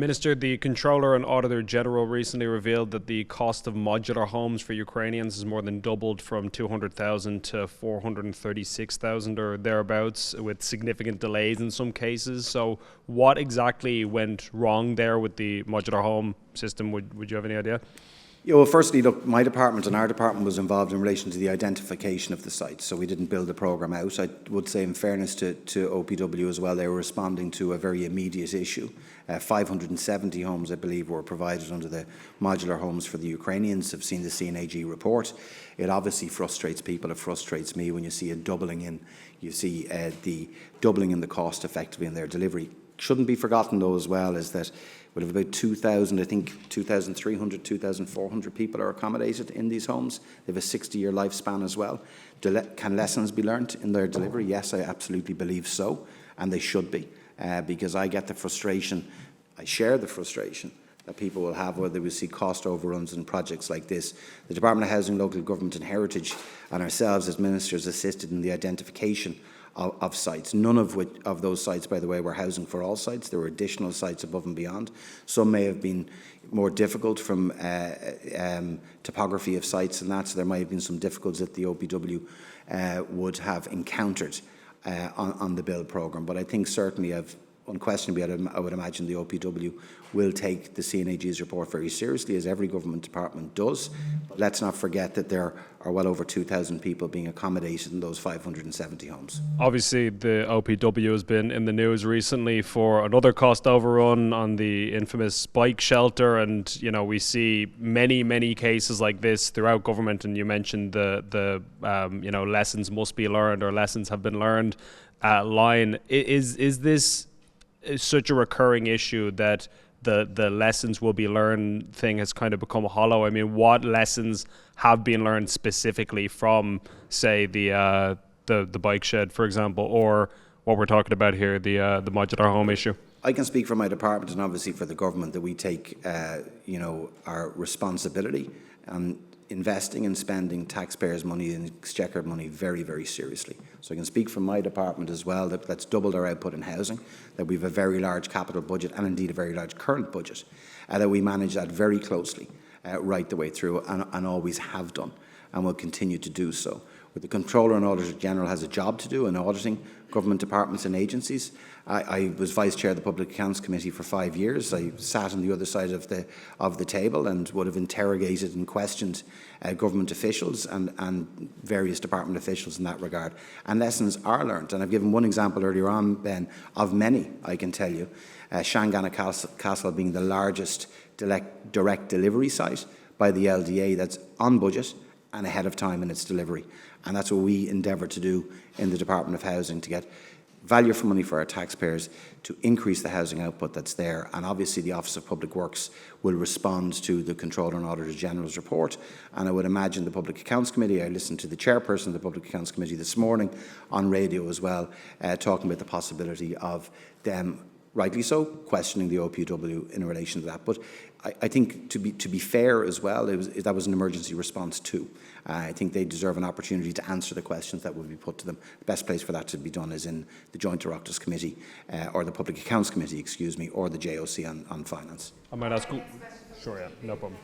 Minister, the Controller and Auditor General recently revealed that the cost of modular homes for Ukrainians has more than doubled from 200,000 to 436,000 or thereabouts, with significant delays in some cases. So what exactly went wrong there with the modular home system? Would you have any idea? Yeah, well, firstly, look, my department and our department was involved in relation to the identification of the sites, so we didn't build the programme out. I would say, in fairness to OPW as well, they were responding to a very immediate issue. 570 homes, I believe, were provided under the modular homes for the Ukrainians. I've seen the CNAG report. It obviously frustrates people. It frustrates me when you see a doubling in. You see the doubling in the cost effectively in their delivery. Shouldn't be forgotten, though, as well, is that we have about 2,000, I think 2,300, 2,400 people are accommodated in these homes. They have a 60-year lifespan as well. Can lessons be learnt in their delivery? Yes, I absolutely believe so, and they should be, because I get the frustration, I share the frustration that people will have whether we see cost overruns in projects like this. The Department of Housing, Local Government and Heritage and ourselves as ministers assisted in the identification of sites. None of those sites, by the way, were housing for all sites. There were additional sites above and beyond. Some may have been more difficult from topography of sites and that, so there might have been some difficulties that the OPW would have encountered on the build programme. But I think certainly unquestionably, I would imagine the OPW will take the CNAG's report very seriously, as every government department does. But let's not forget that there are well over 2,000 people being accommodated in those 570 homes. Obviously, the OPW has been in the news recently for another cost overrun on the infamous bike shelter, and we see many cases like this throughout government. And you mentioned the lessons must be learned, or lessons have been learned line. Is this such a recurring issue that the lessons will be learned thing has kind of become hollow? I mean, what lessons have been learned specifically from, say, the bike shed, for example, or what we're talking about here, the modular home issue? I can speak for my department and obviously for the government that we take, our responsibility and investing and spending taxpayers' money and exchequer money very, very seriously. So I can speak from my department as well that's doubled our output in housing, that we have a very large capital budget and indeed a very large current budget, that we manage that very closely right the way through and always have done and will continue to do so. But the Controller and Auditor General has a job to do in auditing government departments and agencies. I was Vice Chair of the Public Accounts Committee for 5 years. I sat on the other side of the table and would have interrogated and questioned government officials and various department officials in that regard. And lessons are learned. And I've given one example earlier on, Ben, of many, I can tell you. Shangana Castle being the largest direct delivery site by the LDA that's on budget and ahead of time in its delivery. And that's what we endeavour to do in the Department of Housing, to get value for money for our taxpayers, to increase the housing output that's there. And obviously the Office of Public Works will respond to the Controller and Auditor General's report. And I would imagine the Public Accounts Committee, I listened to the Chairperson of the Public Accounts Committee this morning on radio as well, talking about the possibility of them, rightly so, questioning the OPW in relation to that. But I think to be fair as well, that was an emergency response too. I think they deserve an opportunity to answer the questions that will be put to them. The best place for that to be done is in the Joint Oireachtas Committee, or the Public Accounts Committee, or the JOC on Finance. I might ask. Sure, yeah, no problem.